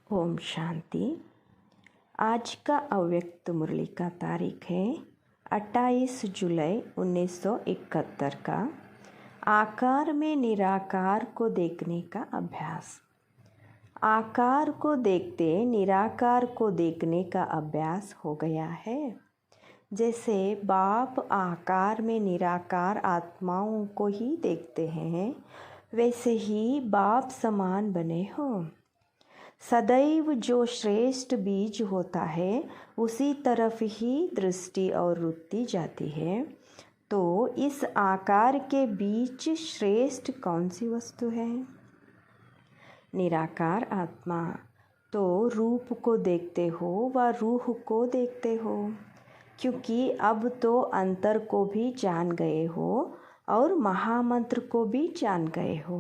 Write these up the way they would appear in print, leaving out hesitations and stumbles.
ओम शांति। आज का अव्यक्त मुरली का तारीख है 28 जुलाई 1971 का। आकार में निराकार को देखने का अभ्यास। आकार को देखते निराकार को देखने का अभ्यास हो गया है। जैसे बाप आकार में निराकार आत्माओं को ही देखते हैं, वैसे ही बाप समान बने हो। सदैव जो श्रेष्ठ बीज होता है उसी तरफ ही दृष्टि और वृत्ति जाती है। तो इस आकार के बीच श्रेष्ठ कौन सी वस्तु है? निराकार आत्मा। तो रूप को देखते हो व रूह को देखते हो, क्योंकि अब तो अंतर को भी जान गए हो और महामंत्र को भी जान गए हो।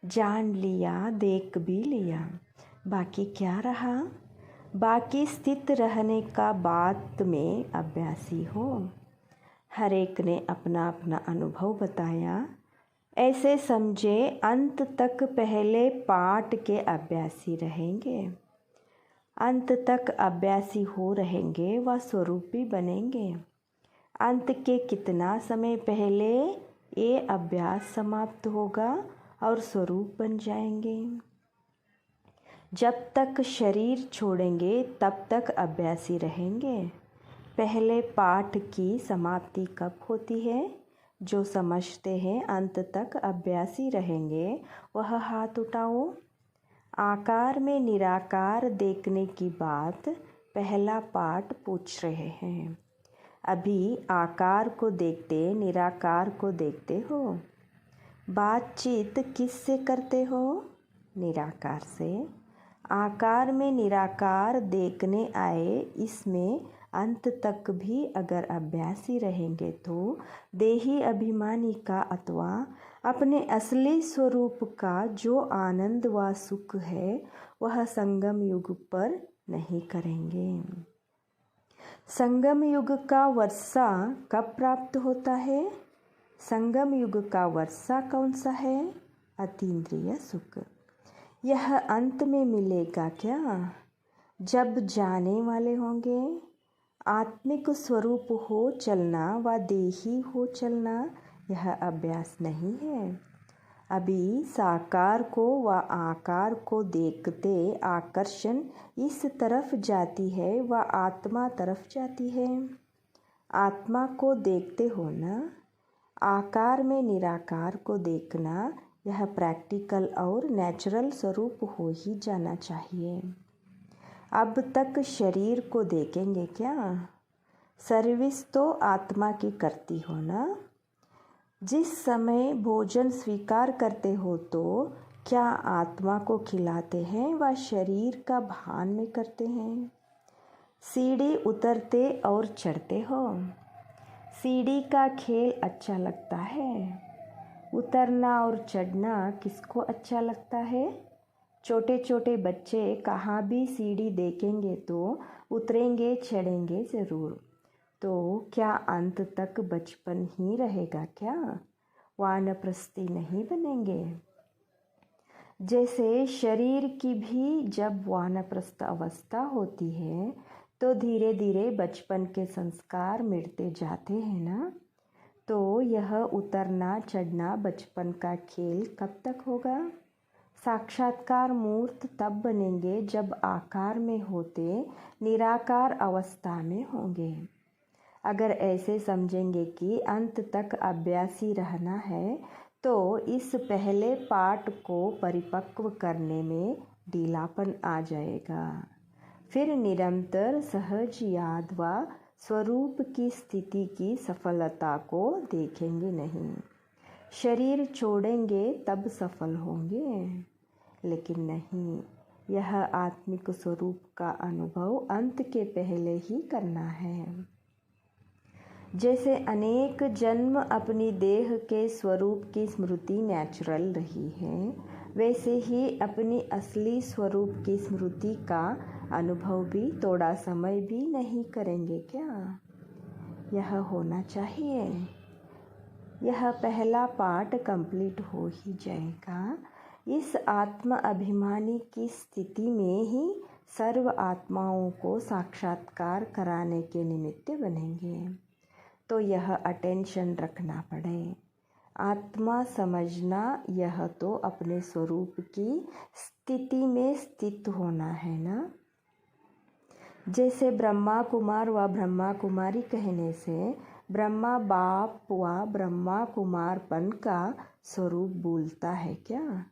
जान लिया, देख भी लिया, बाकी क्या रहा? बाकी स्थित रहने का बात में अभ्यासी हो। हर एक ने अपना अपना अनुभव बताया। ऐसे समझे अंत तक पहले पाठ के अभ्यासी रहेंगे। अंत तक अभ्यासी हो रहेंगे व स्वरूपी बनेंगे। अंत के कितना समय पहले ये अभ्यास समाप्त होगा और स्वरूप बन जाएंगे। जब तक शरीर छोड़ेंगे तब तक अभ्यासी रहेंगे। पहले पाठ की समाप्ति कब होती है? जो समझते हैं अंत तक अभ्यासी रहेंगे वह हाथ उठाओ। आकार में निराकार देखने की बात पहला पाठ पूछ रहे हैं। अभी आकार को देखते निराकार को देखते हो। बातचीत किससे करते हो? निराकार से। आकार में निराकार देखने आए, इसमें अंत तक भी अगर अभ्यासी रहेंगे तो देही अभिमानी का अथवा अपने असली स्वरूप का जो आनंद व सुख है वह संगम युग पर नहीं करेंगे। संगम युग का वर्षा कब प्राप्त होता है? संगम युग का वर्षा कौन सा है? अतीन्द्रिय सुख। यह अंत में मिलेगा क्या? जब जाने वाले होंगे। आत्मिक स्वरूप हो चलना व देही हो चलना यह अभ्यास नहीं है। अभी साकार को व आकार को देखते आकर्षण इस तरफ जाती है व आत्मा तरफ जाती है। आत्मा को देखते हो ना। आकार में निराकार को देखना यह प्रैक्टिकल और नेचुरल स्वरूप हो ही जाना चाहिए। अब तक शरीर को देखेंगे क्या? सर्विस तो आत्मा की करती हो ना। जिस समय भोजन स्वीकार करते हो तो क्या आत्मा को खिलाते हैं व शरीर का भान में करते हैं? सीढ़ी उतरते और चढ़ते हो। सीढ़ी का खेल अच्छा लगता है। उतरना और चढ़ना किसको अच्छा लगता है? छोटे छोटे बच्चे कहाँ भी सीढ़ी देखेंगे तो उतरेंगे, चढ़ेंगे ज़रूर। तो क्या अंत तक बचपन ही रहेगा क्या? वानप्रस्थी नहीं बनेंगे। जैसे शरीर की भी जब वानप्रस्थ अवस्था होती है तो धीरे धीरे बचपन के संस्कार मिटते जाते हैं ना। तो यह उतरना चढ़ना बचपन का खेल कब तक होगा? साक्षात्कार मूर्त तब बनेंगे जब आकार में होते निराकार अवस्था में होंगे। अगर ऐसे समझेंगे कि अंत तक अभ्यासी रहना है तो इस पहले पाठ को परिपक्व करने में ढीलापन आ जाएगा। फिर निरंतर सहज याद व स्वरूप की स्थिति की सफलता को देखेंगे नहीं। शरीर छोड़ेंगे तब सफल होंगे, लेकिन नहीं, यह आत्मिक स्वरूप का अनुभव अंत के पहले ही करना है। जैसे अनेक जन्म अपनी देह के स्वरूप की स्मृति नेचुरल रही है, वैसे ही अपनी असली स्वरूप की स्मृति का अनुभव भी थोड़ा समय भी नहीं करेंगे क्या? यह होना चाहिए। यह पहला पार्ट कंप्लीट हो ही जाएगा। इस आत्म अभिमानी की स्थिति में ही सर्व आत्माओं को साक्षात्कार कराने के निमित्त बनेंगे। तो यह अटेंशन रखना पड़े। आत्मा समझना यह तो अपने स्वरूप की स्थिति में स्थित होना है ना। जैसे ब्रह्मा कुमार व ब्रह्मा कुमारी कहने से ब्रह्मा बाप व ब्रह्मा कुमारपन का स्वरूप बोलता है क्या?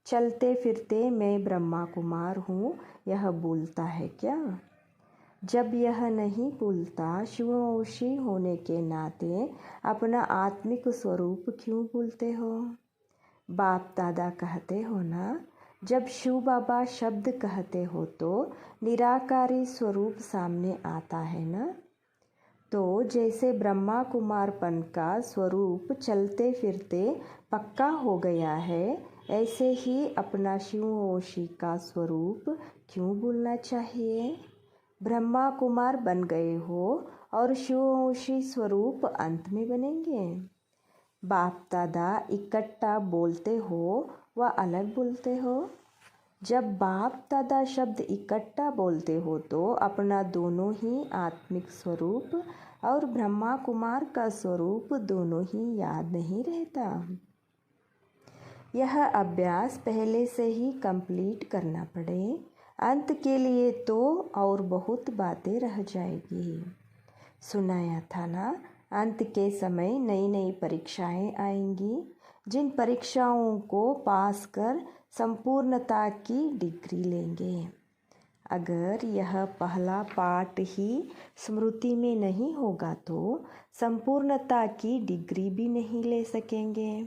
चलते फिरते मैं ब्रह्मा कुमार हूँ यह बोलता है क्या? जब यह नहीं बोलता, शिववंशी होने के नाते अपना आत्मिक स्वरूप क्यों बोलते हो? बाप दादा कहते हो ना, जब शिव बाबा शब्द कहते हो तो निराकारी स्वरूप सामने आता है ना। तो जैसे ब्रह्मा कुमारपन का स्वरूप चलते फिरते पक्का हो गया है, ऐसे ही अपना शिववंशी का स्वरूप क्यों बोलना चाहिए? ब्रह्मा कुमार बन गए हो और शिववंशी स्वरूप अंत में बनेंगे। बाप दादा इकट्ठा बोलते हो व अलग बोलते हो? जब बाप दादा शब्द इकट्ठा बोलते हो तो अपना दोनों ही आत्मिक स्वरूप और ब्रह्मा कुमार का स्वरूप दोनों ही याद नहीं रहता। यह अभ्यास पहले से ही कंप्लीट करना पड़े। अंत के लिए तो और बहुत बातें रह जाएगी। सुनाया था ना, अंत के समय नई नई परीक्षाएं आएंगी, जिन परीक्षाओं को पास कर संपूर्णता की डिग्री लेंगे। अगर यह पहला पाठ ही स्मृति में नहीं होगा तो संपूर्णता की डिग्री भी नहीं ले सकेंगे।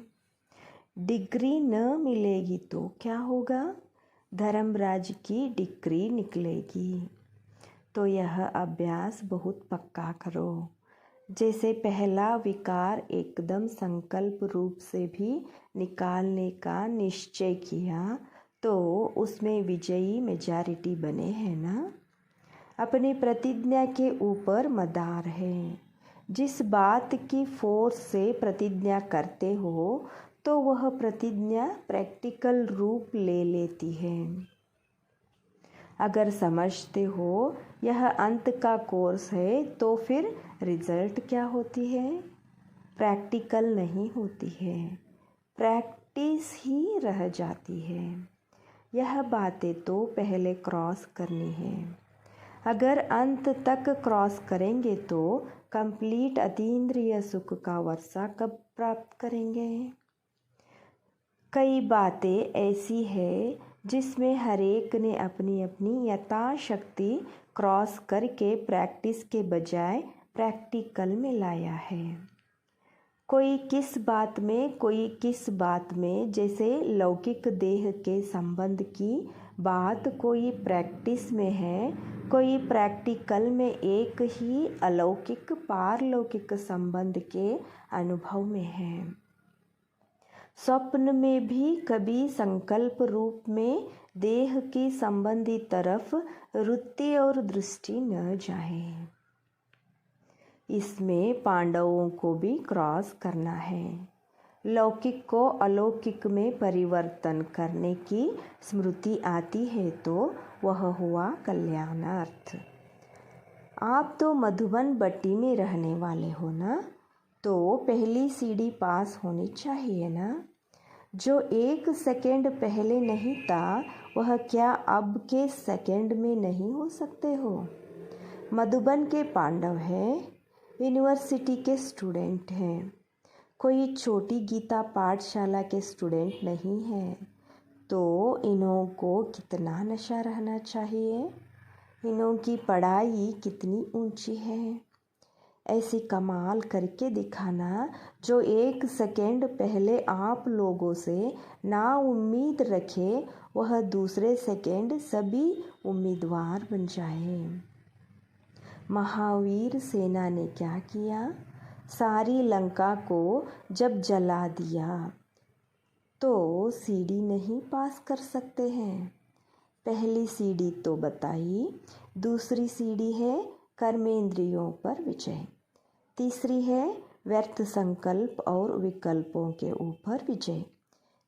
डिग्री न मिलेगी तो क्या होगा? धर्मराज की डिग्री निकलेगी। तो यह अभ्यास बहुत पक्का करो। जैसे पहला विकार एकदम संकल्प रूप से भी निकालने का निश्चय किया तो उसमें विजयी मेजॉरिटी बने हैं ना। अपनी प्रतिज्ञा के ऊपर मदार है। जिस बात की फोर्स से प्रतिज्ञा करते हो तो वह प्रतिज्ञा प्रैक्टिकल रूप ले लेती है। अगर समझते हो यह अंत का कोर्स है तो फिर रिजल्ट क्या होती है? प्रैक्टिकल नहीं होती है, प्रैक्टिस ही रह जाती है। यह बातें तो पहले क्रॉस करनी है। अगर अंत तक क्रॉस करेंगे तो कंप्लीट अतीन्द्रिय सुख का वर्षा कब प्राप्त करेंगे? कई बातें ऐसी है जिसमें हर एक ने अपनी अपनी यथाशक्ति क्रॉस करके प्रैक्टिस के बजाय प्रैक्टिकल में लाया है। कोई किस बात में, कोई किस बात में। जैसे लौकिक देह के संबंध की बात कोई प्रैक्टिस में है, कोई प्रैक्टिकल में। एक ही अलौकिक पारलौकिक संबंध के अनुभव में है। स्वप्न में भी कभी संकल्प रूप में देह की संबंधी तरफ वृत्ति और दृष्टि न जाए। इसमें पांडवों को भी क्रॉस करना है। लौकिक को अलौकिक में परिवर्तन करने की स्मृति आती है तो वह हुआ कल्याणार्थ। आप तो मधुबन बट्टी में रहने वाले हो ना, तो पहली सीढ़ी पास होनी चाहिए ना। जो 1 सेकेंड पहले नहीं था वह क्या अब के सेकेंड में नहीं हो सकते हो? मधुबन के पांडव हैं, यूनिवर्सिटी के स्टूडेंट हैं, कोई छोटी गीता पाठशाला के स्टूडेंट नहीं हैं। तो इन्हों को कितना नशा रहना चाहिए? इन्हों की पढ़ाई कितनी ऊंची है? ऐसी कमाल करके दिखाना जो 1 सेकेंड पहले आप लोगों से ना उम्मीद रखे वह दूसरे सेकेंड सभी उम्मीदवार बन जाए। महावीर सेना ने क्या किया? सारी लंका को जब जला दिया तो सीढ़ी नहीं पास कर सकते हैं। पहली सीढ़ी तो बताई, दूसरी सीढ़ी है कर्मेंद्रियों पर विजय, तीसरी है व्यर्थ संकल्प और विकल्पों के ऊपर विजय,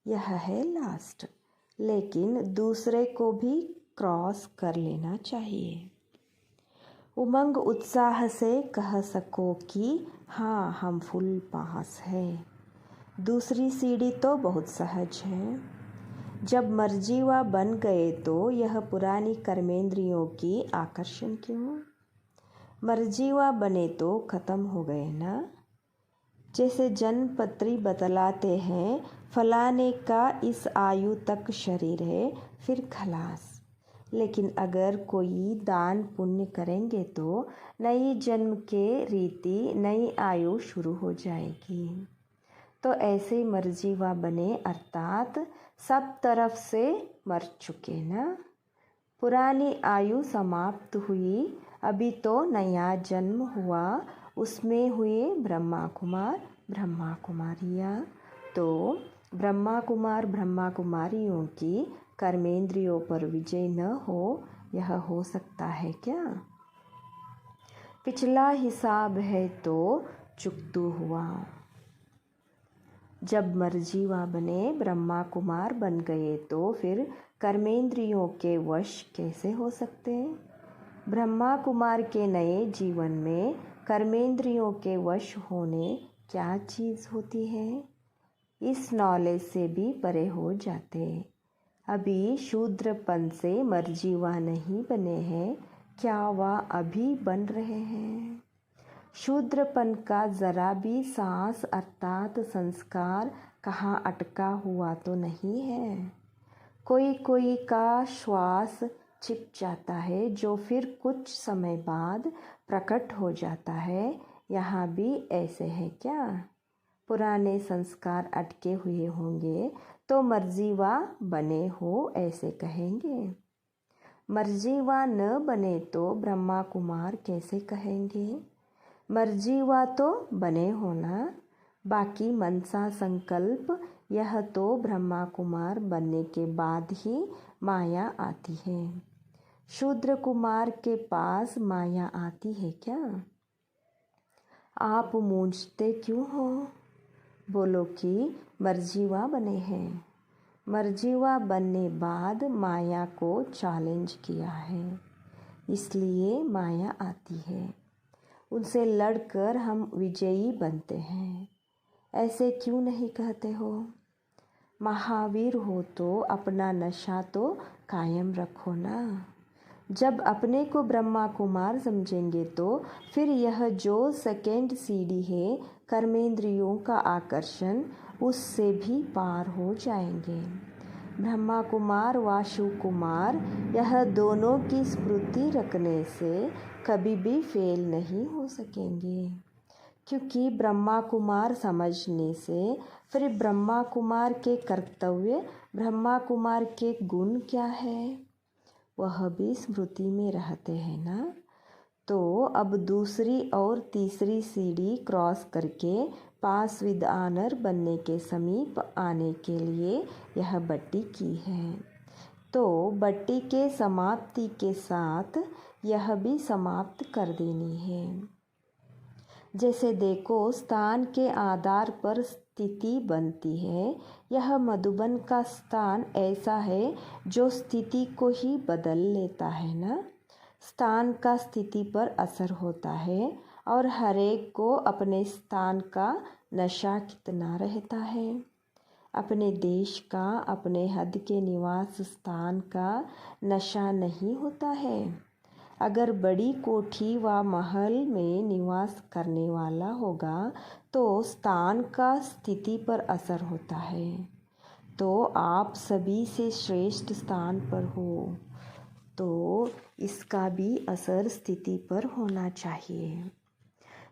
यह है लास्ट। लेकिन दूसरे को भी क्रॉस कर लेना चाहिए। उमंग उत्साह से कह सको कि हाँ, हम फुल पास हैं। दूसरी सीढ़ी तो बहुत सहज है। जब मर्जीवा बन गए तो यह पुरानी कर्मेंद्रियों की आकर्षण क्यों? मर्जीवा बने तो ख़त्म हो गए ना। जैसे जन्मपत्री बतलाते हैं, फलाने का इस आयु तक शरीर है, फिर खलास। लेकिन अगर कोई दान पुण्य करेंगे तो नई जन्म के रीति नई आयु शुरू हो जाएगी। तो ऐसे मर्जीवा बने अर्थात सब तरफ से मर चुके ना। पुरानी आयु समाप्त हुई, अभी तो नया जन्म हुआ, उसमें हुए ब्रह्मा कुमार ब्रह्मा कुमारियाँ। तो ब्रह्मा कुमार ब्रह्मा कुमारियों की कर्मेंद्रियों पर विजय न हो, यह हो सकता है क्या? पिछला हिसाब है तो चुकतू हुआ। जब मर्जीवा बने ब्रह्मा कुमार बन गए तो फिर कर्मेंद्रियों के वश कैसे हो सकते? ब्रह्मा कुमार के नए जीवन में कर्मेंद्रियों के वश होने क्या चीज़ होती है, इस नॉलेज से भी परे हो जाते। अभी शूद्रपन से मर्जीवा नहीं बने हैं, क्या वह अभी बन रहे हैं? शूद्रपन का ज़रा भी सांस अर्थात संस्कार कहाँ अटका हुआ तो नहीं है। कोई कोई का श्वास छिप जाता है, जो फिर कुछ समय बाद प्रकट हो जाता है। यहाँ भी ऐसे है क्या? पुराने संस्कार अटके हुए होंगे तो मर्जीवा बने हो ऐसे कहेंगे। मर्जीवा न बने तो ब्रह्मा कुमार कैसे कहेंगे? मर्जीवा तो बने होना, बाकी मनसा संकल्प यह तो ब्रह्मा कुमार बनने के बाद ही माया आती है। शूद्र कुमार के पास माया आती है क्या? आप मूंझते क्यों हो? बोलो कि मर्जीवा बने हैं। मर्जीवा बनने बाद माया को चैलेंज किया है, इसलिए माया आती है। उनसे लड़कर हम विजयी बनते हैं। ऐसे क्यों नहीं कहते हो? महावीर हो तो अपना नशा तो कायम रखो ना। जब अपने को ब्रह्मा कुमार समझेंगे तो फिर यह जो सेकेंड सीढ़ी है कर्मेंद्रियों का आकर्षण, उससे भी पार हो जाएंगे। ब्रह्मा कुमार व शिव कुमार यह दोनों की स्मृति रखने से कभी भी फेल नहीं हो सकेंगे, क्योंकि ब्रह्मा कुमार समझने से फिर ब्रह्मा कुमार के कर्तव्य, ब्रह्मा कुमार के गुण क्या है, वह भी स्मृति में रहते हैं ना। तो अब दूसरी और तीसरी सीढ़ी क्रॉस करके पास विद ऑनर बनने के समीप आने के लिए यह बट्टी की है। तो बट्टी के समाप्ति के साथ यह भी समाप्त कर देनी है। जैसे देखो, स्थान के आधार पर स्थिति बनती है। यह मधुबन का स्थान ऐसा है जो स्थिति को ही बदल लेता है ना। स्थान का स्थिति पर असर होता है और हर एक को अपने स्थान का नशा कितना रहता है। अपने देश का, अपने हद के निवास स्थान का नशा नहीं होता है। अगर बड़ी कोठी व महल में निवास करने वाला होगा तो स्थान का स्थिति पर असर होता है। तो आप सभी से श्रेष्ठ स्थान पर हो तो इसका भी असर स्थिति पर होना चाहिए।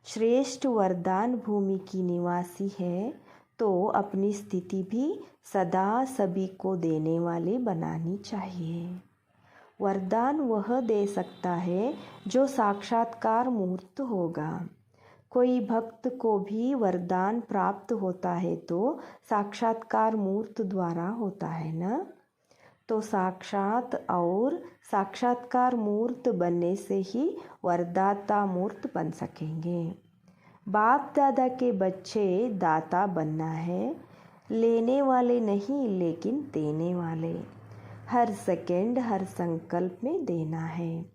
श्रेष्ठ वरदान भूमि की निवासी है तो अपनी स्थिति भी सदा सभी को देने वाले बनानी चाहिए। वरदान वह दे सकता है जो साक्षात्कार मूर्त होगा। कोई भक्त को भी वरदान प्राप्त होता है तो साक्षात्कार मूर्त द्वारा होता है ना। तो साक्षात और साक्षात्कार मूर्त बनने से ही वरदाता मूर्त बन सकेंगे। बाप दादा के बच्चे दाता बनना है, लेने वाले नहीं लेकिन देने वाले। हर सेकंड हर संकल्प में देना है।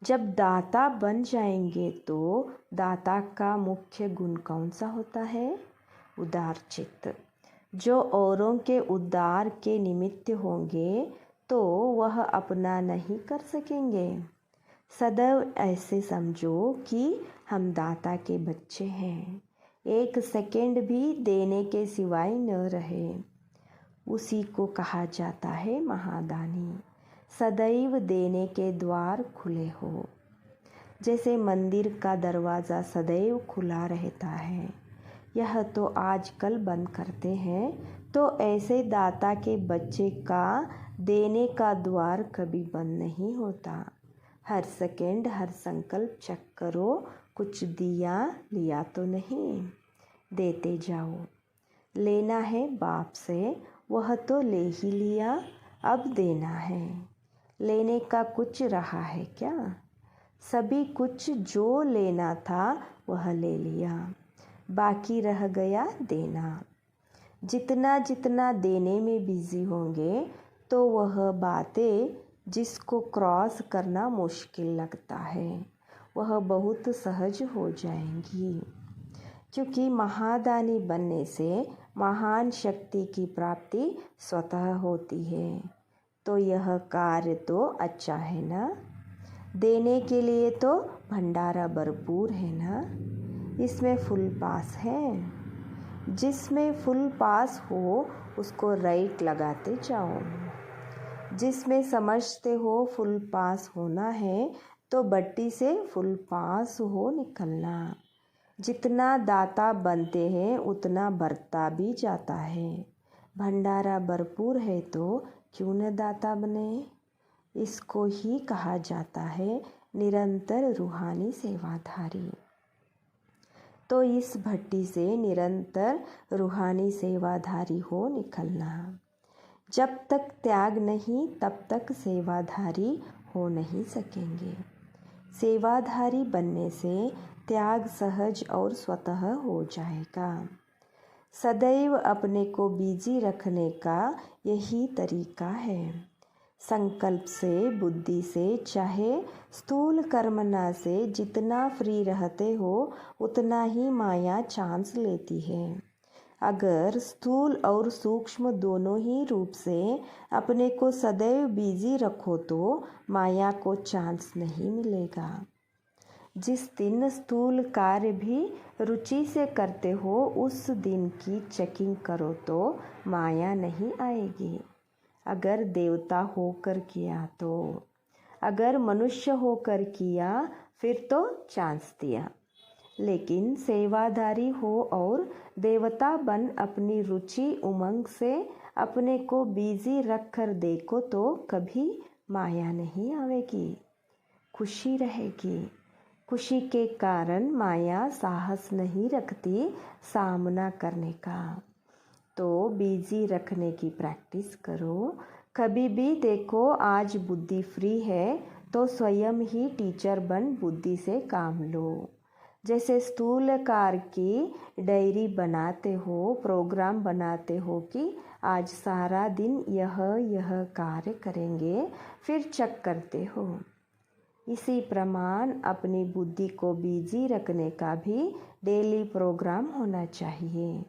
जब दाता बन जाएंगे तो दाता का मुख्य गुण कौन सा होता है? उदार चित्त। जो औरों के उद्धार के निमित्त होंगे तो वह अपना नहीं कर सकेंगे। सदैव ऐसे समझो कि हम दाता के बच्चे हैं। एक सेकंड भी देने के सिवाय न रहे, उसी को कहा जाता है महादानी। सदैव देने के द्वार खुले हो। जैसे मंदिर का दरवाज़ा सदैव खुला रहता है, यह तो आजकल बंद करते हैं, तो ऐसे दाता के बच्चे का देने का द्वार कभी बंद नहीं होता। हर सेकंड हर संकल्प चेक करो, कुछ दिया लिया तो नहीं। देते जाओ। लेना है बाप से, वह तो ले ही लिया, अब देना है। लेने का कुछ रहा है क्या? सभी कुछ जो लेना था वह ले लिया, बाकी रह गया देना। जितना जितना देने में बिजी होंगे तो वह बातें जिसको क्रॉस करना मुश्किल लगता है वह बहुत सहज हो जाएंगी। क्योंकि महादानी बनने से महान शक्ति की प्राप्ति स्वतः होती है। तो यह कार्य तो अच्छा है ना? देने के लिए तो भंडारा भरपूर है ना? इसमें फुल पास है। जिसमें फुल पास हो उसको राइट लगाते जाओ। जिसमें समझते हो फुल पास होना है तो बट्टी से फुल पास हो निकलना। जितना दाता बनते हैं उतना बढ़ता भी जाता है। भंडारा भरपूर है तो क्यों न दाता बने? इसको ही कहा जाता है निरंतर रूहानी सेवाधारी। तो इस भट्टी से निरंतर रूहानी सेवाधारी हो निकलना। जब तक त्याग नहीं तब तक सेवाधारी हो नहीं सकेंगे। सेवाधारी बनने से त्याग सहज और स्वतः हो जाएगा। सदैव अपने को बिजी रखने का यही तरीका है। संकल्प से, बुद्धि से, चाहे स्थूल कर्मना से जितना फ्री रहते हो उतना ही माया चांस लेती है। अगर स्थूल और सूक्ष्म दोनों ही रूप से अपने को सदैव बिजी रखो तो माया को चांस नहीं मिलेगा। जिस दिन स्थूल कार्य भी रुचि से करते हो उस दिन की चेकिंग करो तो माया नहीं आएगी। अगर देवता होकर किया तो, अगर मनुष्य होकर किया फिर तो चांस दिया। लेकिन सेवाधारी हो और देवता बन अपनी रुचि उमंग से अपने को बिजी रख कर देखो तो कभी माया नहीं आवेगी, खुशी रहेगी। खुशी के कारण माया साहस नहीं रखती सामना करने का। तो बिजी रखने की प्रैक्टिस करो। कभी भी देखो आज बुद्धि फ्री है तो स्वयं ही टीचर बन बुद्धि से काम लो। जैसे स्थूलकार की डायरी बनाते हो, प्रोग्राम बनाते हो कि आज सारा दिन यह कार्य करेंगे, फिर चेक करते हो। इसी प्रमाण अपनी बुद्धि को बिजी रखने का भी डेली प्रोग्राम होना चाहिए।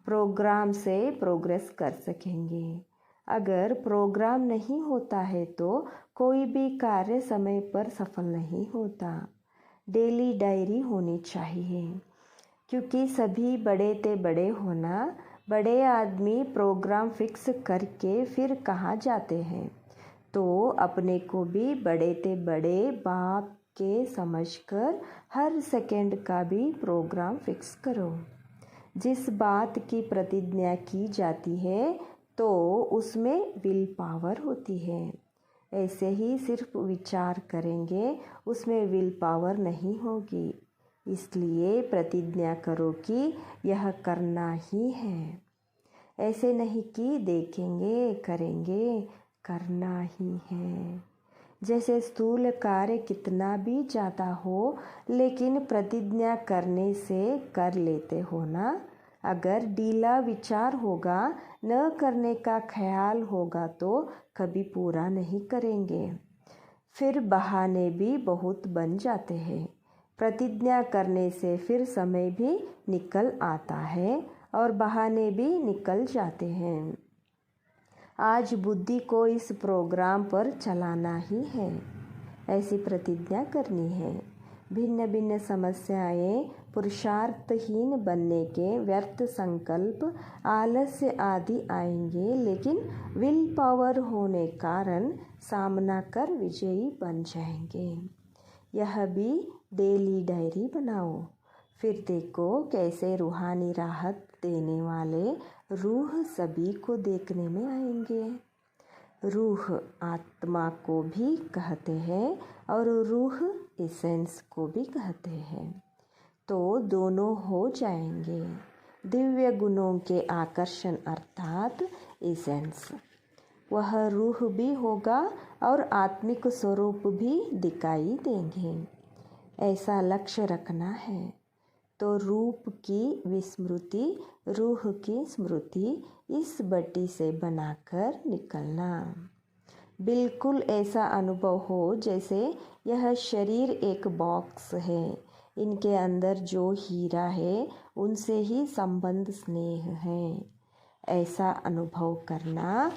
प्रोग्राम से प्रोग्रेस कर सकेंगे। अगर प्रोग्राम नहीं होता है तो कोई भी कार्य समय पर सफल नहीं होता। डेली डायरी होनी चाहिए। क्योंकि सभी बड़े ते बड़े होना, बड़े आदमी प्रोग्राम फिक्स करके फिर कहाँ जाते हैं, तो अपने को भी बड़े ते बड़े बाप के समझकर हर सेकंड का भी प्रोग्राम फिक्स करो। जिस बात की प्रतिज्ञा की जाती है तो उसमें विल पावर होती है। ऐसे ही सिर्फ विचार करेंगे उसमें विल पावर नहीं होगी। इसलिए प्रतिज्ञा करो कि यह करना ही है। ऐसे नहीं कि देखेंगे करेंगे, करना ही है। जैसे स्थूल कार्य कितना भी ज़्यादा हो लेकिन प्रतिज्ञा करने से कर लेते हो ना, अगर ढीला विचार होगा, न करने का ख्याल होगा तो कभी पूरा नहीं करेंगे। फिर बहाने भी बहुत बन जाते हैं। प्रतिज्ञा करने से फिर समय भी निकल आता है और बहाने भी निकल जाते हैं। आज बुद्धि को इस प्रोग्राम पर चलाना ही है, ऐसी प्रतिज्ञा करनी है। भिन्न भिन्न समस्याएं, पुरुषार्थहीन बनने के व्यर्थ संकल्प, आलस्य आदि आएंगे, लेकिन विल पावर होने कारण सामना कर विजयी बन जाएंगे। यह भी डेली डायरी बनाओ, फिर देखो कैसे रूहानी राहत देने वाले रूह सभी को देखने में आएंगे। रूह आत्मा को भी कहते हैं और रूह एसेंस को भी कहते हैं, तो दोनों हो जाएंगे। दिव्य गुणों के आकर्षण अर्थात एसेंस, वह रूह भी होगा और आत्मिक स्वरूप भी दिखाई देंगे। ऐसा लक्ष्य रखना है तो रूप की विस्मृति, रूह की स्मृति इस बट्टी से बनाकर निकलना। बिल्कुल ऐसा अनुभव हो जैसे यह शरीर एक बॉक्स है, इनके अंदर जो हीरा है उनसे ही संबंध स्नेह है। ऐसा अनुभव करना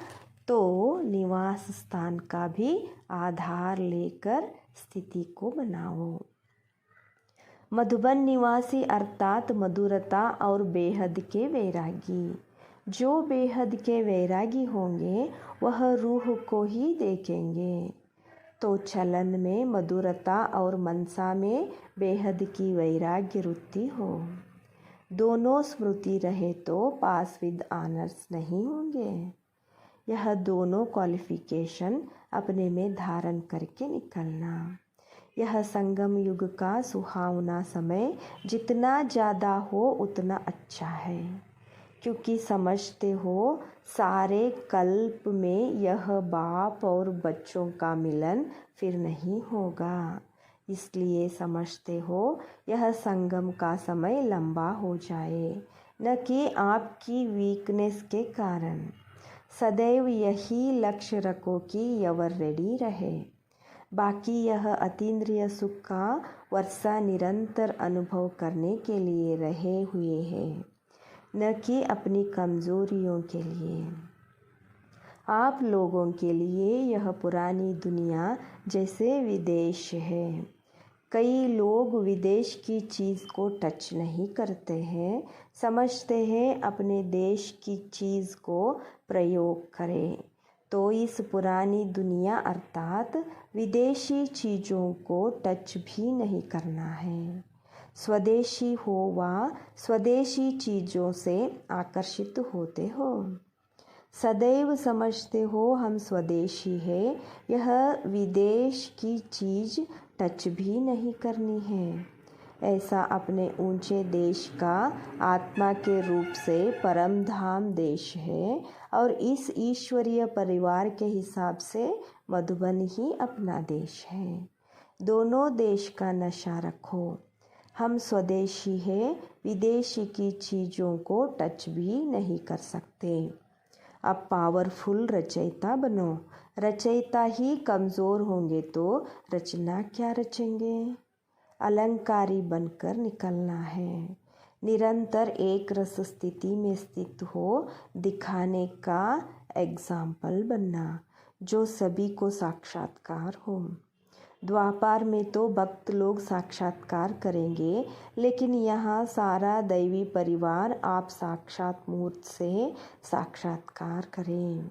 तो निवास स्थान का भी आधार लेकर स्थिति को बनाओ। मधुबन निवासी अर्थात मधुरता और बेहद के वैरागी। जो बेहद के वैरागी होंगे वह रूह को ही देखेंगे। तो चलन में मधुरता और मनसा में बेहद की वैराग्य वृत्ति हो। दोनों स्मृति रहे तो पास विद ऑनर्स नहीं होंगे। यह दोनों क्वालिफिकेशन अपने में धारण करके निकलना। यह संगम युग का सुहावना समय जितना ज़्यादा हो उतना अच्छा है, क्योंकि समझते हो सारे कल्प में यह बाप और बच्चों का मिलन फिर नहीं होगा। इसलिए समझते हो यह संगम का समय लंबा हो जाए, न कि आपकी वीकनेस के कारण। सदैव यही लक्ष्य रखो कि यवर रेडी रहे। बाकी यह अतीन्द्रिय सुख का वर्षा निरंतर अनुभव करने के लिए रहे हुए है, न कि अपनी कमज़ोरियों के लिए। आप लोगों के लिए यह पुरानी दुनिया जैसे विदेश है। कई लोग विदेश की चीज़ को टच नहीं करते हैं, समझते हैं अपने देश की चीज़ को प्रयोग करें। तो इस पुरानी दुनिया अर्थात विदेशी चीज़ों को टच भी नहीं करना है। स्वदेशी हो वा स्वदेशी चीज़ों से आकर्षित होते हो। सदैव समझते हो हम स्वदेशी है, यह विदेश की चीज़ टच भी नहीं करनी है। ऐसा अपने ऊंचे देश का आत्मा के रूप से परम धाम देश है और इस ईश्वरीय परिवार के हिसाब से मधुबन ही अपना देश है। दोनों देश का नशा रखो। हम स्वदेशी है, विदेशी की चीज़ों को टच भी नहीं कर सकते। अब पावरफुल रचयिता बनो। रचयिता ही कमज़ोर होंगे तो रचना क्या रचेंगे। अलंकारी बनकर निकलना है। निरंतर एक रस स्थिति में स्थित हो दिखाने का एग्जाम्पल बनना, जो सभी को साक्षात्कार हो। द्वापार में तो भक्त लोग साक्षात्कार करेंगे, लेकिन यहाँ सारा दैवी परिवार आप साक्षात मूर्त से साक्षात्कार करें।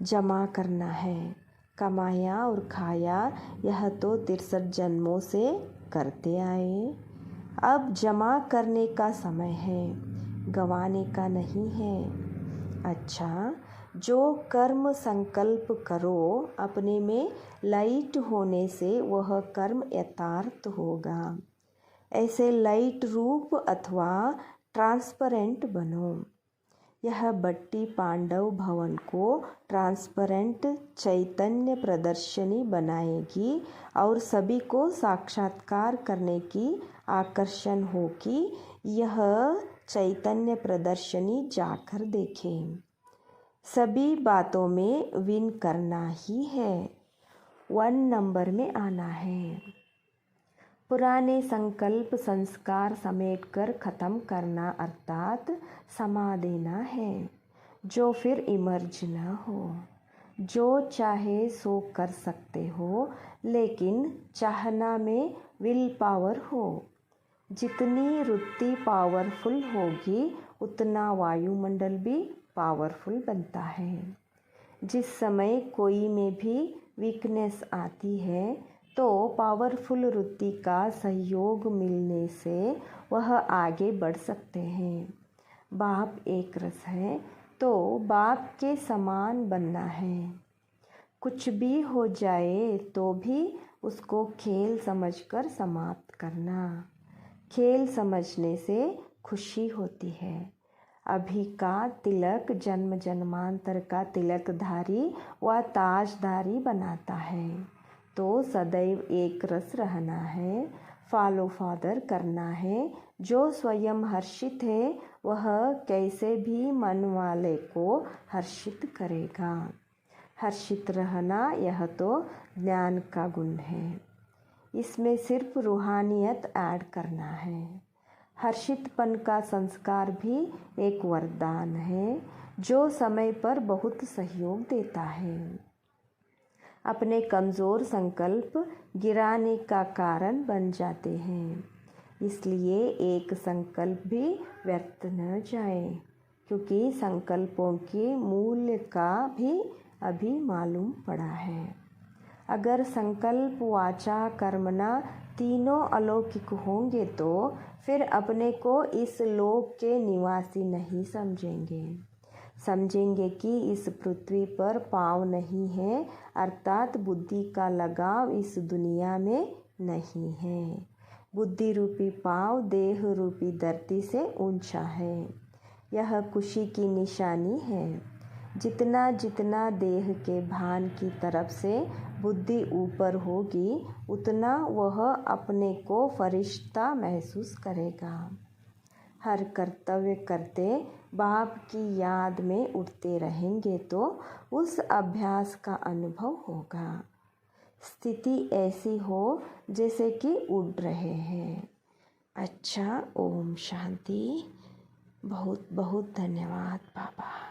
जमा करना है, कमाया और खाया यह तो 63 जन्मों से करते आए। अब जमा करने का समय है, गंवाने का नहीं है। अच्छा, जो कर्म संकल्प करो अपने में लाइट होने से वह कर्म यथार्थ होगा। ऐसे लाइट रूप अथवा ट्रांसपेरेंट बनो। यह बट्टी पांडव भवन को ट्रांसपेरेंट चैतन्य प्रदर्शनी बनाएगी और सभी को साक्षात्कार करने की आकर्षण हो कि यह चैतन्य प्रदर्शनी जाकर देखें। सभी बातों में विन करना ही है, 1 नंबर में आना है। पुराने संकल्प संस्कार समेटकर ख़त्म करना अर्थात समा देना है, जो फिर इमर्ज न हो। जो चाहे सो कर सकते हो, लेकिन चाहना में विल पावर हो। जितनी वृत्ति पावरफुल होगी उतना वायुमंडल भी पावरफुल बनता है। जिस समय कोई में भी वीकनेस आती है तो पावरफुल वृत्ति का सहयोग मिलने से वह आगे बढ़ सकते हैं। बाप एक रस है तो बाप के समान बनना है। कुछ भी हो जाए तो भी उसको खेल समझकर समाप्त करना। खेल समझने से खुशी होती है। अभी का तिलक जन्म जन्मांतर का तिलकधारी व ताजधारी बनाता है, तो सदैव एक रस रहना है, फॉलो फादर करना है। जो स्वयं हर्षित है वह कैसे भी मन वाले को हर्षित करेगा। हर्षित रहना यह तो ज्ञान का गुण है, इसमें सिर्फ रूहानियत ऐड करना है। हर्षितपन का संस्कार भी एक वरदान है जो समय पर बहुत सहयोग देता है। अपने कमज़ोर संकल्प गिराने का कारण बन जाते हैं, इसलिए एक संकल्प भी व्यर्थ न जाए, क्योंकि संकल्पों के मूल्य का भी अभी मालूम पड़ा है। अगर संकल्प वाचा कर्मणा तीनों अलौकिक होंगे तो फिर अपने को इस लोक के निवासी नहीं समझेंगे कि इस पृथ्वी पर पाँव नहीं है, अर्थात बुद्धि का लगाव इस दुनिया में नहीं है। बुद्धि रूपी पाँव देह रूपी धरती से ऊंचा है, यह खुशी की निशानी है। जितना जितना देह के भान की तरफ से बुद्धि ऊपर होगी उतना वह अपने को फरिश्ता महसूस करेगा। हर कर्तव्य करते बाप की याद में उठते रहेंगे तो उस अभ्यास का अनुभव होगा। स्थिति ऐसी हो जैसे कि उड़ रहे हैं। अच्छा, ओम शांति। बहुत बहुत धन्यवाद बाबा।